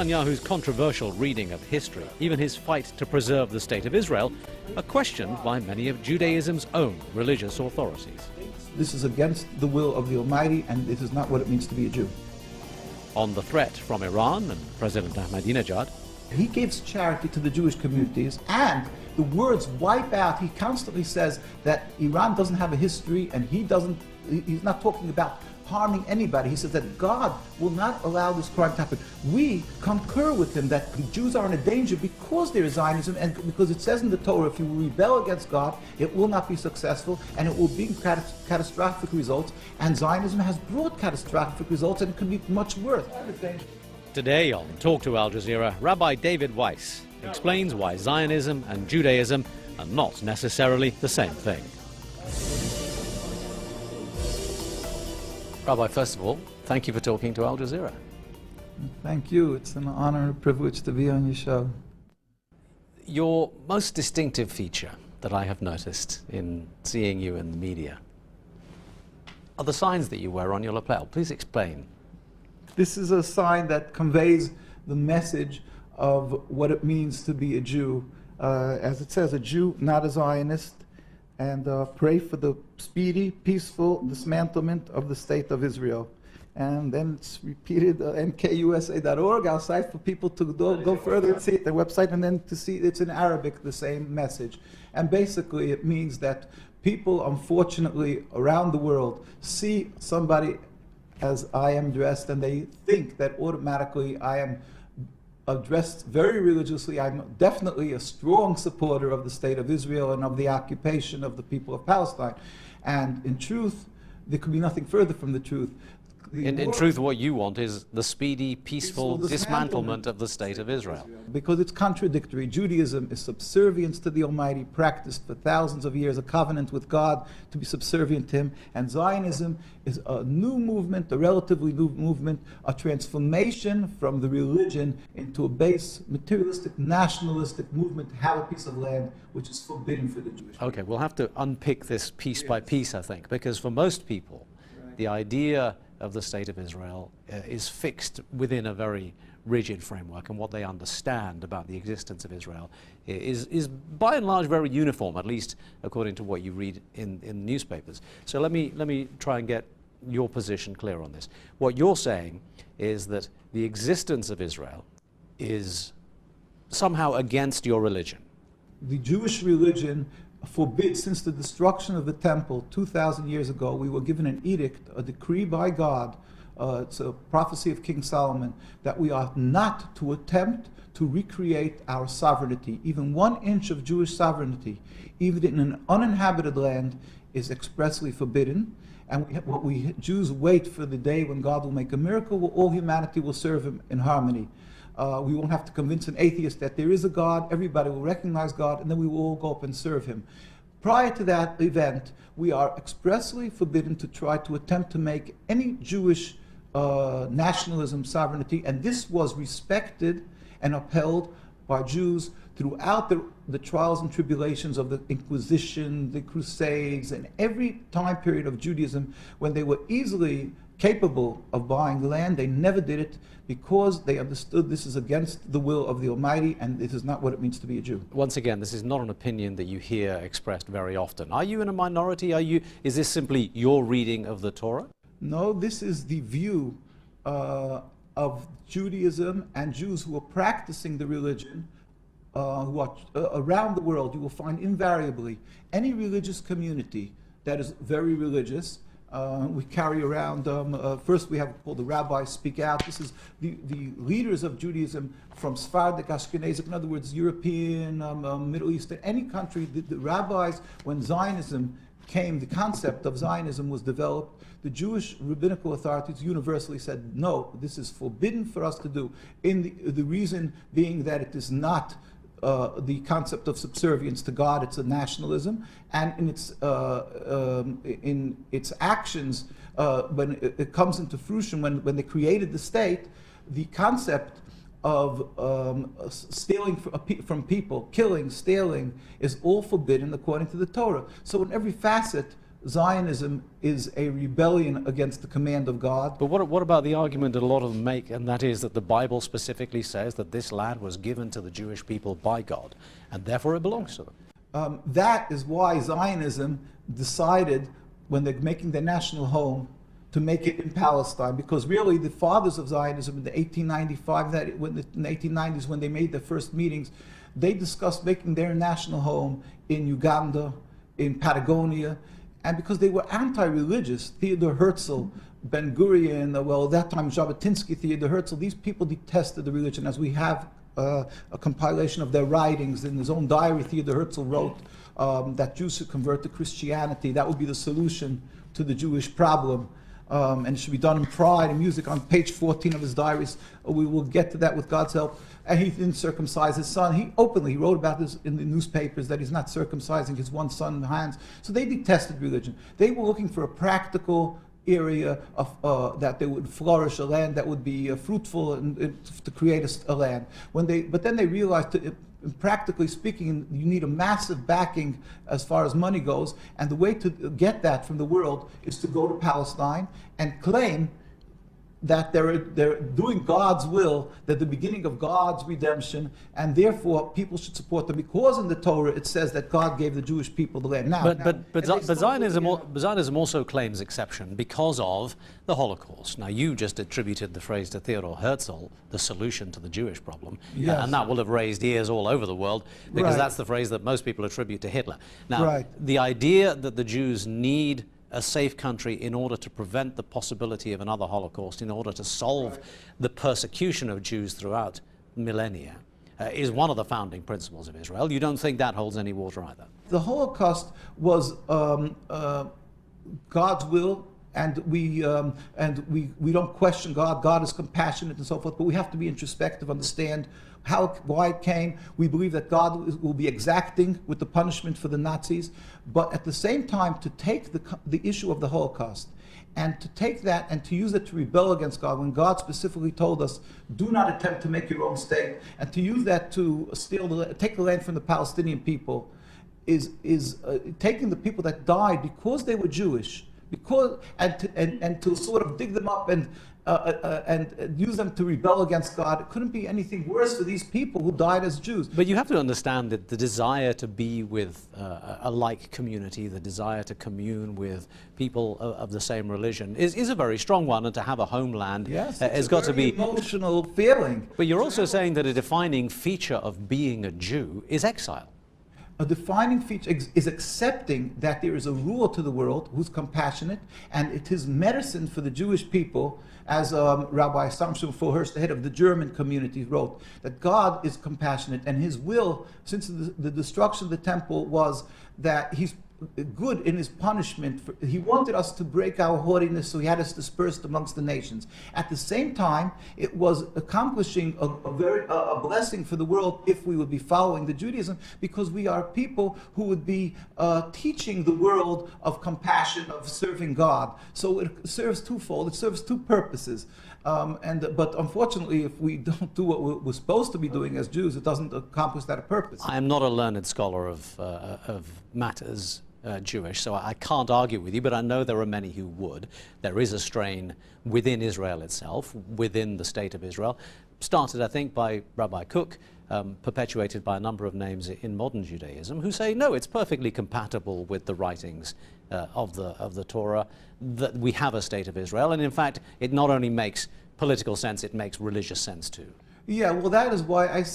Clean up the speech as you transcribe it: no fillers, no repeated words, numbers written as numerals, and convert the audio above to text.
Netanyahu's controversial reading of history, even his fight to preserve the State of Israel, are questioned by many of Judaism's own religious authorities. This is against the will of the Almighty, and it is not what it means to be a Jew. On the threat from Iran and President Ahmadinejad, he gives charity to the Jewish communities, and the words wipe out. He constantly says that Iran doesn't have a history, and he's not talking about harming anybody. He says that God will not allow this crime to happen. We concur with him that the Jews are in a danger because there is Zionism, and because it says in the Torah, if you rebel against God, it will not be successful, and it will bring catastrophic results, and Zionism has brought catastrophic results, and it can be much worse. Today on Talk to Al-Jazeera, Rabbi David Weiss explains why Zionism and Judaism are not necessarily the same thing. Rabbi, first of all, thank you for talking to Al Jazeera. Thank you. It's an honor and a privilege to be on your show. Your most distinctive feature that I have noticed in seeing you in the media are the signs that you wear on your lapel. Please explain. This is a sign that conveys the message of what it means to be a Jew. As it says, a Jew, not a Zionist, and pray for the speedy, peaceful dismantlement of the State of Israel. And then it's repeated, mkusa.org, our site, for people to go further and see it, their website, and then to see it's in Arabic, the same message. And basically it means that people, unfortunately, around the world see somebody as I am dressed, and they think that automatically I am dressed very religiously. I'm definitely a strong supporter of the State of Israel and of the occupation of the people of Palestine. And in truth, there could be nothing further from the truth. In truth, what you want is the speedy, peaceful dismantlement of the State of Israel. Because it's contradictory. Judaism is subservience to the Almighty, practiced for thousands of years, a covenant with God to be subservient to Him. And Zionism is a new movement, a relatively new movement, a transformation from the religion into a base, materialistic, nationalistic movement to have a piece of land which is forbidden for the Jewish people. Okay, we'll have to unpick this piece by piece, I think, because for most people, the idea of the State of Israel is fixed within a very rigid framework, and what they understand about the existence of Israel is by and large very uniform, at least according to what you read in newspapers. So let me try and get your position clear on this. What you're saying is that the existence of Israel is somehow against your religion. The Jewish religion forbids, since the destruction of the temple 2,000 years ago, we were given an edict, a decree by God, it's a prophecy of King Solomon, that we are not to attempt to recreate our sovereignty. Even 1 inch of Jewish sovereignty, even in an uninhabited land, is expressly forbidden. And Jews wait for the day when God will make a miracle, where all humanity will serve Him in harmony. We won't have to convince an atheist that there is a God. Everybody will recognize God, and then we will all go up and serve Him. Prior to that event, we are expressly forbidden to try to attempt to make any Jewish nationalism sovereignty, and this was respected and upheld by Jews throughout the trials and tribulations of the Inquisition, the Crusades, and every time period of Judaism when they were easily capable of buying land. They never did it because they understood this is against the will of the Almighty, and it is not what it means to be a Jew. Once again, this is not an opinion that you hear expressed very often. Are you in a minority? Is this simply your reading of the Torah? No, this is the view of Judaism and Jews who are practicing the religion who are around the world. You will find invariably any religious community that is very religious. We carry around, first we have called the rabbis speak out. This is the leaders of Judaism from Sephardic, Ashkenazic, in other words, European, Middle Eastern, any country. The rabbis, when Zionism came, the concept of Zionism was developed, the Jewish rabbinical authorities universally said, no, this is forbidden for us to do. The reason being that it is not the concept of subservience to God, it's a nationalism, and in its actions, when it comes into fruition, when they created the state, the concept of stealing from people, killing, stealing, is all forbidden according to the Torah. So in every facet, Zionism is a rebellion against the command of God. But what about the argument that a lot of them make, and that is that the Bible specifically says that this land was given to the Jewish people by God, and therefore it belongs to them? That is why Zionism decided, when they're making their national home, to make it in Palestine, because really the fathers of Zionism in the 1895, in the 1890s, when they made their first meetings, they discussed making their national home in Uganda, in Patagonia, and because they were anti-religious, Theodor Herzl, Ben Gurion, well, at that time Jabotinsky, Theodor Herzl, these people detested the religion, as we have a compilation of their writings. In his own diary, Theodor Herzl wrote that Jews should convert to Christianity. That would be the solution to the Jewish problem. And it should be done in pride and music. On page 14 of his diaries, we will get to that with God's help. And he didn't circumcise his son. He openly wrote about this in the newspapers, that he's not circumcising his one son in the hands. So they detested religion. They were looking for a practical area of that they would flourish, a land that would be fruitful, and to create a land. But then they realized, practically speaking, you need a massive backing as far as money goes, and the way to get that from the world is to go to Palestine and claim that they're doing God's will, they're the beginning of God's redemption, and therefore people should support them, because in the Torah it says that God gave the Jewish people the land. But Zionism also claims exception because of the Holocaust. Now, you just attributed the phrase to Theodor Herzl, the solution to the Jewish problem, yes. And that will have raised ears all over the world, because right. That's the phrase that most people attribute to Hitler. Now, right. The idea that the Jews need a safe country in order to prevent the possibility of another Holocaust, in order to solve right. the persecution of Jews throughout millennia, is one of the founding principles of Israel. You don't think that holds any water either? The Holocaust was God's will, and we don't question God. God is compassionate and so forth, but we have to be introspective, understand why it came. We believe that God will be exacting with the punishment for the Nazis, but at the same time, to take the issue of the Holocaust and to take that and to use it to rebel against God, when God specifically told us, do not attempt to make your own state, and to use that to take the land from the Palestinian people, is taking the people that died because they were Jewish, and to sort of dig them up and use them to rebel against God. It couldn't be anything worse for these people who died as Jews. But you have to understand that the desire to be with a like community, the desire to commune with people of the same religion is a very strong one, and to have a homeland has got to be emotional feeling. But you're also saying that a defining feature of being a Jew is exile. A defining feature is accepting that there is a ruler to the world who's compassionate, and it is medicine for the Jewish people, as Rabbi Samson Fulhurst, the head of the German community, wrote, that God is compassionate, and his will, since the destruction of the temple, was that he's good in his punishment. He wanted us to break our haughtiness, so he had us dispersed amongst the nations. At the same time, it was accomplishing a blessing for the world if we would be following the Judaism, because we are people who would be teaching the world of compassion, of serving God. So it serves twofold. It serves two purposes. But unfortunately, if we don't do what we're supposed to be doing as Jews, it doesn't accomplish that purpose. I am not a learned scholar of matters Jewish, so I can't argue with you, but I know there are many who would. There is a strain within Israel itself, within the state of Israel, started, I think, by Rabbi Kook, perpetuated by a number of names in modern Judaism, who say, no, it's perfectly compatible with the writings of the Torah that we have a state of Israel, and in fact, it not only makes political sense, it makes religious sense too. Yeah, well, that is why I said